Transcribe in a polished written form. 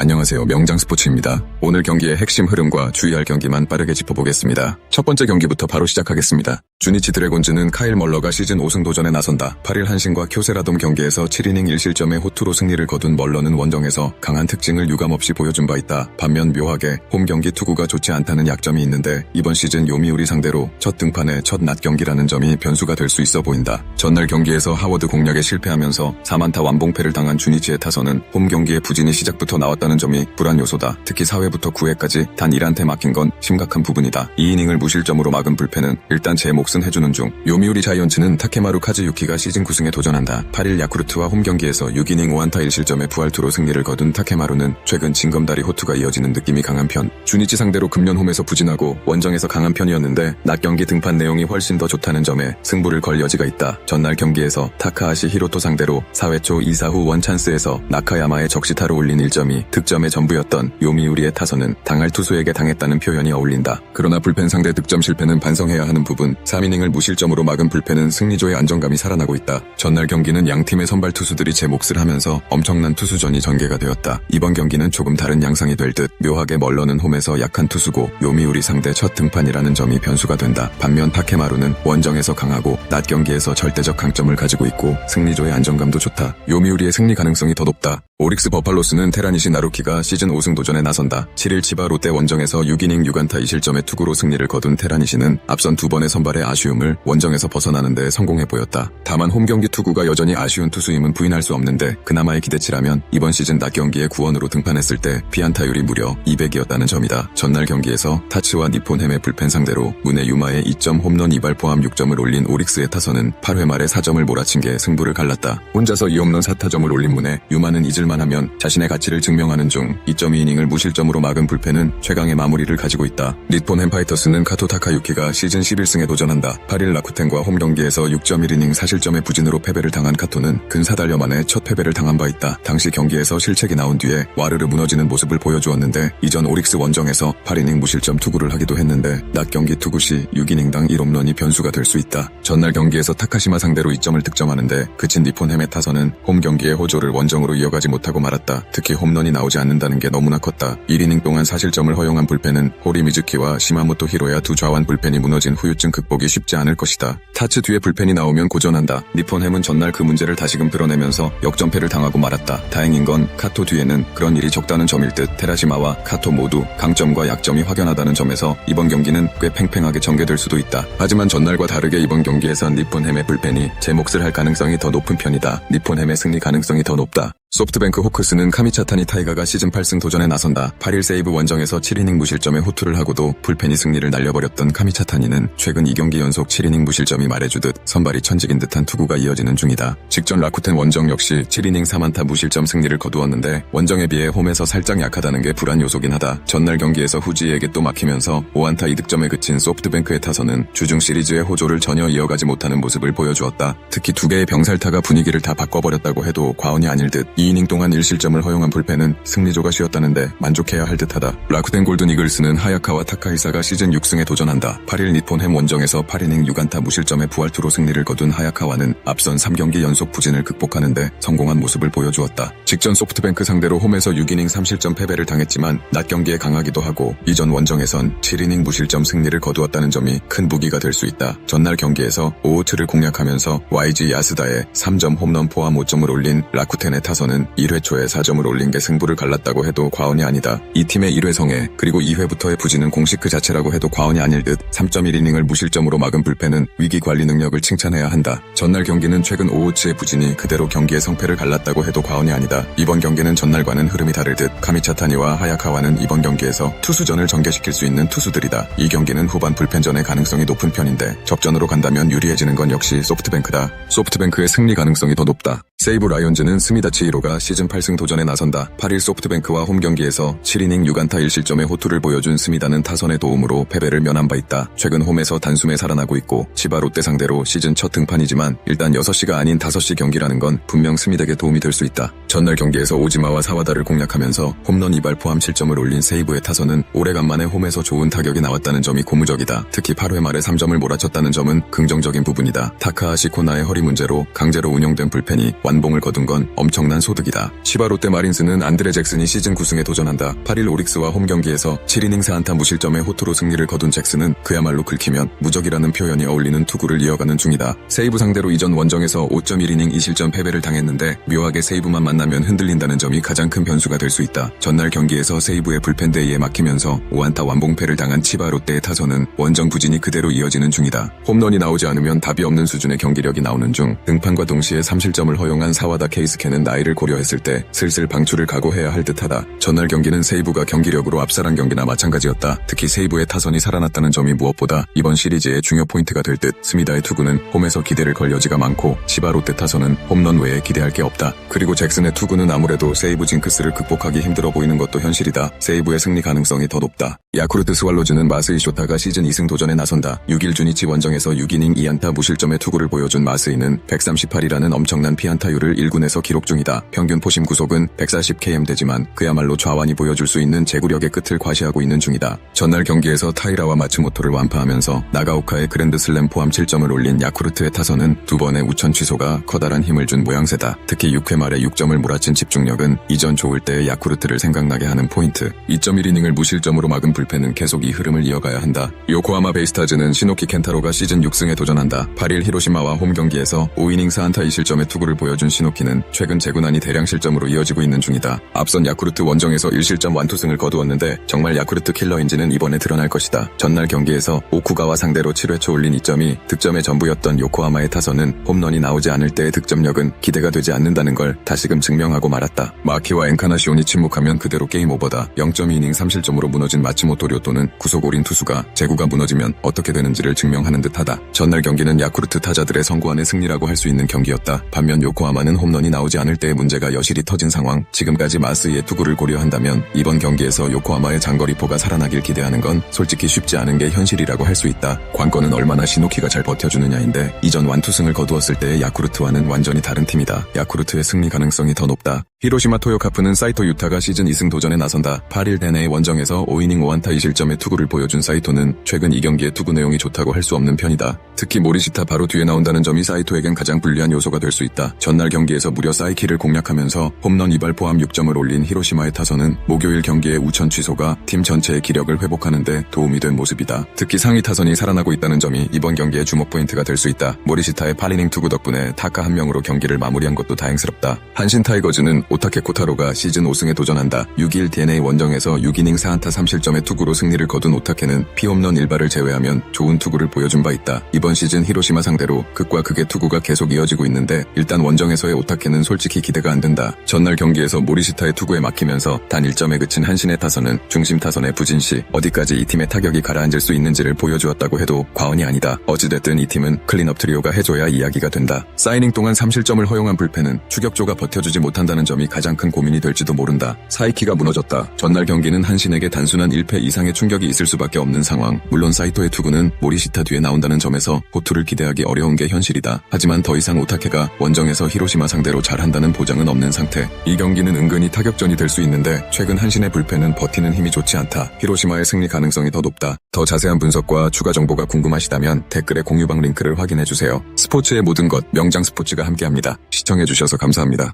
안녕하세요. 명장스포츠입니다. 오늘 경기의 핵심 흐름과 주의할 경기만 빠르게 짚어보겠습니다. 첫 번째 경기부터 바로 시작하겠습니다. 주니치 드래곤즈는 카일 멀러가 시즌 5승 도전에 나선다. 8일 한신과 쿄세라돔 경기에서 7이닝 1실점의 호투로 승리를 거둔 멀러는 원정에서 강한 특징을 유감없이 보여준 바 있다. 반면 묘하게 홈 경기 투구가 좋지 않다는 약점이 있는데 이번 시즌 요미우리 상대로 첫 등판의 첫 낮 경기라는 점이 변수가 될 수 있어 보인다. 전날 경기에서 하워드 공략에 실패하면서 4만타 완봉패를 당한 주니치의 타선은 홈 경기의 부진이 시작부터 나왔다는 점이 불안 요소다. 특히 4회부터 9회까지 단 1안테 막힌 건 심각한 부분이다. 2이닝을 무실점으로 막은 불펜은 일단 제 몫은 해주는 중. 요미우리 자이언츠는 타케마루 카즈유키가 시즌 9승에 도전한다. 8일 야쿠르트와 홈 경기에서 6이닝 5안타 1실점의 부활투로 승리를 거둔 타케마루는 최근 징검다리 호투가 이어지는 느낌이 강한 편. 주니치 상대로 금년 홈에서 부진하고 원정에서 강한 편이었는데 낮 경기 등판 내용이 훨씬 더 좋다는 점에 승부를 걸 여지가 있다. 전날 경기에서 타카하시 히로토 상대로 4회 초 2사 후 원찬스에서 나카야마의 적시타로 올린 1점이 득점의 전부였던 요미우리의 타선은 당할 투수에게 당했다는 표현이 어울린다. 그러나 불펜 상대 득점 실패는 반성해야 하는 부분. 3이닝을 무실점으로 막은 불펜은 승리조의 안정감이 살아나고 있다. 전날 경기는 양팀의 선발 투수들이 제 몫을 하면서 엄청난 투수전이 전개가 되었다. 이번 경기는 조금 다른 양상이 될 듯. 묘하게 멀러는 홈에서 약한 투수고 요미우리 상대 첫 등판이라는 점이 변수가 된다. 반면 타케마루는 원정에서 강하고 낮 경기에서 절대적 강점을 가지고 있고 승리조의 안정감도 좋다. 요미우리의 승리 가능성이 더 높다. 오릭스 버팔로스는 테라니시 나루키가 시즌 5승 도전에 나선다. 7일 치바 롯데 원정에서 6이닝 6안타 2실점의 투구로 승리를 거둔 테라니시는 앞선 두 번의 선발의 아쉬움을 원정에서 벗어나는 데 성공해 보였다. 다만 홈 경기 투구가 여전히 아쉬운 투수임은 부인할 수 없는데 그나마의 기대치라면 이번 시즌 낮 경기에 구원으로 등판했을 때 피안타율이 무려 200이었다는 점이다. 전날 경기에서 타츠와 니폰햄의 불펜 상대로 문의 유마의 2점 홈런 2발 포함 6점을 올린 오릭스의 타선은 8회 말에 4점을 몰아친 게 승부를 갈랐다. 혼자서 2홈런 4타점을 올린 문의 유마는 잊을만 하면 자신의 가치를 증명하는 중 2.2이닝을 무실점으로 막은 불펜은 최강의 마무리를 가지고 있다. 니폰햄 파이터스는 카토 타카유키가 시즌 11승에 도전한다. 8일 라쿠텐과 홈 경기에서 6.1이닝 4실점의 부진으로 패배를 당한 카토는 근 4달여 만에 첫 패배를 당한 바 있다. 당시 경기에서 실책이 나온 뒤에 와르르 무너지는 모습을 보여주었는데 이전 오릭스 원정에서 8이닝 무실점 투구를 하기도 했는데 낮 경기 투구 시 6이닝당 1홈런이 변수가 될 수 있다. 전날 경기에서 타카시마 상대로 2점을 득점하는데 그친 니폰햄의 타선은 홈 경기의 호조를 원정으로 이어가지 못하고 말았다. 특히 홈런이 나오지 않는다는 게 너무나 컸다. 1이닝 동안 4실점을 허용한 불펜은 호리 미즈키와 시마모토 히로야 두 좌완 불펜이 무너진 후유증 극복이 쉽지 않을 것이다. 타츠 뒤에 불펜이 나오면 고전한다. 니폰햄은 전날 그 문제를 다시금 드러내면서 역전패를 당하고 말았다. 다행인 건 카토 뒤에는 그런 일이 적다는 점일 듯. 테라시마와 카토 모두 강점과 약점이 확연하다는 점에서 이번 경기는 꽤 팽팽하게 전개될 수도 있다. 하지만 전날과 다르게 이번 경기에선 니폰햄의 불펜이 제 몫을 할 가능성이 더 높은 편이다. 니폰햄의 승리 가능성이 더 높다. 소프트뱅크 호크스는 카미차타니 타이가가 시즌 8승 도전에 나선다. 8일 세이브 원정에서 7이닝 무실점의 호투를 하고도 불펜이 승리를 날려버렸던 카미차타니는 최근 2경기 연속 7이닝 무실점이 말해주듯 선발이 천직인 듯한 투구가 이어지는 중이다. 직전 라쿠텐 원정 역시 7이닝 4안타 무실점 승리를 거두었는데 원정에 비해 홈에서 살짝 약하다는 게 불안 요소긴 하다. 전날 경기에서 후지에게 또 막히면서 5안타 2득점에 그친 소프트뱅크의 타선은 주중 시리즈의 호조를 전혀 이어가지 못하는 모습을 보여주었다. 특히 두 개의 병살타가 분위기를 다 바꿔버렸다고 해도 과언이 아닐 듯. 2이닝 동안 1실점을 허용한 불펜은 승리조가 쉬었다는데 만족해야 할 듯하다. 라쿠텐 골든 이글스는 하야카와 타카히사가 시즌 6승에 도전한다. 8일 니폰햄 원정에서 8이닝 6안타 무실점의 부활투로 승리를 거둔 하야카와는 앞선 3경기 연속 부진을 극복하는데 성공한 모습을 보여주었다. 직전 소프트뱅크 상대로 홈에서 6이닝 3실점 패배를 당했지만 낮 경기에 강하기도 하고 이전 원정에선 7이닝 무실점 승리를 거두었다는 점이 큰 무기가 될 수 있다. 전날 경기에서 5호트를 공략하면서 YG 야스다의 3점 홈런 포함 5점을 올린 라쿠텐의 타선은 1회 초에 4점을 올린 게 승부를 갈랐다고 해도 과언이 아니다. 이 팀의 1회 성해 그리고 2회부터의 부진은 공식 그 자체라고 해도 과언이 아닐 듯. 3.1이닝을 무실점으로 막은 불펜은 위기 관리 능력을 칭찬해야 한다. 전날 경기는 최근 5호츠의 부진이 그대로 경기의 성패를 갈랐다고 해도 과언이 아니다. 이번 경기는 전날과는 흐름이 다를 듯. 카미차타니와 하야카와는 이번 경기에서 투수전을 전개시킬 수 있는 투수들이다. 이 경기는 후반 불펜전의 가능성이 높은 편인데 접전으로 간다면 유리해지는 건 역시 소프트뱅크다. 소프트뱅크의 승리 가능성이 더 높다. 세이브 라이온즈는 스미다 치히로가 시즌 8승 도전에 나선다. 8일 소프트뱅크와 홈 경기에서 7이닝 6안타 1실점의 호투를 보여준 스미다는 타선의 도움으로 패배를 면한 바 있다. 최근 홈에서 단숨에 살아나고 있고 치바 롯데 상대로 시즌 첫 등판이지만 일단 6시가 아닌 5시 경기라는 건 분명 스미다에게 도움이 될 수 있다. 전날 경기에서 오지마와 사와다를 공략하면서 홈런 2발 포함 7점을 올린 세이브의 타선은 오래간만에 홈에서 좋은 타격이 나왔다는 점이 고무적이다. 특히 8회 말에 3점을 몰아쳤다는 점은 긍정적인 부분이다. 타카하시 코나의 허리 문제로 강제로 운영된 불펜이 완봉을 거둔 건 엄청난 소득이다. 치바 롯데 마린스는 안드레 잭슨이 시즌 9승에 도전한다. 8일 오릭스와 홈 경기에서 7이닝 4안타 무실점의 호투로 승리를 거둔 잭슨은 그야말로 긁히면 무적이라는 표현이 어울리는 투구를 이어가는 중이다. 세이브 상대로 이전 원정에서 5.1이닝 2실점 패배를 당했는데 묘하게 세이브만 만나면 흔들린다는 점이 가장 큰 변수가 될 수 있다. 전날 경기에서 세이브의 불펜데이에 막히면서 5안타 완봉패를 당한 치바 롯데의 타선은 원정 부진이 그대로 이어지는 중이다. 홈런이 나오지 않으면 답이 없는 수준의 경기력이 나오는 중 등판과 동시에 3실점을 허용한 사와다 케이스케는 나이를 고려했을 때 슬슬 방출을 각오해야 할 듯하다. 전날 경기는 세이브가 경기력으로 압살한 경기나 마찬가지였다. 특히 세이브의 타선이 살아났다는 점이 무엇보다 이번 시리즈의 중요 포인트가 될 듯. 스미다의 투구는 홈에서 기대를 걸 여지가 많고 치바 롯데 타선은 홈런 외에 기대할 게 없다. 그리고 잭슨의 투구는 아무래도 세이브 징크스를 극복하기 힘들어 보이는 것도 현실이다. 세이브의 승리 가능성이 더 높다. 야쿠르트 스왈로즈는 마스이 쇼타가 시즌 2승 도전에 나선다. 6일 주니치 원정에서 6이닝 2안타 무실점의 투구를 보여준 마스이는 138이라는 엄청난 피안타율을 1군에서 기록 중이다. 평균 포심 구속은 140km 되지만 그야말로 좌완이 보여줄 수 있는 제구력의 끝을 과시하고 있는 중이다. 전날 경기에서 타이라와 마츠모토를 완파하면서 나가오카의 그랜드슬램 포함 7점을 올린 야쿠르트의 타선은 두 번의 우천 취소가 커다란 힘을 준 모양새다. 특히 6회 말에 6점을 몰아친 집중력은 이전 좋을 때의 야쿠르트를 생각나게 하는 포인트. 2.1이닝을 무실점으로 막은 불펜은 계속 이 흐름을 이어가야 한다. 요코하마 베이스타즈는 시노키 켄타로가 시즌 6승에 도전한다. 8일 히로시마와 홈 경기에서 5이닝 4안타 2실점의 투구를 보여준 시노키는 최근 제구난이 대량 실점으로 이어지고 있는 중이다. 앞선 야쿠르트 원정에서 1실점 완투승을 거두었는데 정말 야쿠르트 킬러인지는 이번에 드러날 것이다. 전날 경기에서 오쿠가와 상대로 7회 초 올린 2점이 득점의 전부였던 요코하마의 타선은 홈런이 나오지 않을 때의 득점력은 기대가 되지 않는다는 걸 다시금 증명하고 말았다. 마키와 엔카나시온이 침묵하면 그대로 게임 오버다. 0.2이닝 3실점으로 무너진 마츠모토 료토는 구속 올인 투수가 제구가 무너지면 어떻게 되는지를 증명하는 듯하다. 전날 경기는 야쿠르트 타자들의 선구안의 승리라고 할 수 있는 경기였다. 반면 요코하마는 홈런이 나오지 않을 때의 문제가 여실히 터진 상황. 지금까지 마스이의 투구를 고려한다면 이번 경기에서 요코하마의 장거리포가 살아나길 기대하는 건 솔직히 쉽지 않은 게 현실이라고 할 수 있다. 관건은 얼마나 시노키가 잘 버텨주느냐인데 이전 완투승을 거두었을 때의 야쿠르트와는 완전히 다른 팀이다. 야쿠르트의 승리 가능성이 더 높다. 히로시마 토요카프는 사이토 유타가 시즌 2승 도전에 나선다. 8일 대내의 원정에서 5이닝 5안타 2실점의 투구를 보여준 사이토는 최근 이 경기의 투구 내용이 좋다고 할 수 없는 편이다. 특히 모리시타 바로 뒤에 나온다는 점이 사이토에겐 가장 불리한 요소가 될 수 있다. 전날 경기에서 무려 사이키를 공략하면서 홈런 2발 포함 6점을 올린 히로시마의 타선은 목요일 경기의 우천 취소가 팀 전체의 기력을 회복하는 데 도움이 된 모습이다. 특히 상위 타선이 살아나고 있다는 점이 이번 경기의 주목 포인트가 될 수 있다. 모리시타의 8이닝 투구 덕분에 타카 한 명으로 경기를 마무리한 것도 다행스럽다. 한신 타이거즈는 오타케 코타로가 시즌 5승에 도전한다. 6일 DNA 원정에서 6이닝 4안타 3실점의 투구로 승리를 거둔 오타케는 피홈런 1발을 제외하면 좋은 투구를 보여준 바 있다. 이번 시즌 히로시마 상대로 극과 극의 투구가 계속 이어지고 있는데 일단 원정에서의 오타케는 솔직히 기대가 안 된다. 전날 경기에서 모리시타의 투구에 막히면서 단 1점에 그친 한신의 타선은 중심 타선의 부진시 어디까지 이 팀의 타격이 가라앉을 수 있는지를 보여주었다고 해도 과언이 아니다. 어찌됐든 이 팀은 클린업 트리오가 해줘야 이야기가 된다. 사이닝 동안 3실점을 허용한 불펜은 추격조가 버텨주지 못한다는 점이 가장 큰 고민이 될지도 모른다. 사이키가 무너졌다. 전날 경기는 한신에게 단순한 1패 이상의 충격이 있을 수밖에 없는 상황. 물론 사이토의 투구는 모리시타 뒤에 나온다는 점에서 호투를 기대하기 어려운 게 현실이다. 하지만 더 이상 오타케가 원정에서 히로시마 상대로 잘한다는 보장은 없는 상태. 이 경기는 은근히 타격전이 될 수 있는데 최근 한신의 불펜은 버티는 힘이 좋지 않다. 히로시마의 승리 가능성이 더 높다. 더 자세한 분석과 추가 정보가 궁금하시다면 댓글에 공유방 링크를 확인해주세요. 스포츠의 모든 것 명장 스포츠가 함께합니다. 시청해주셔서 감사합니다.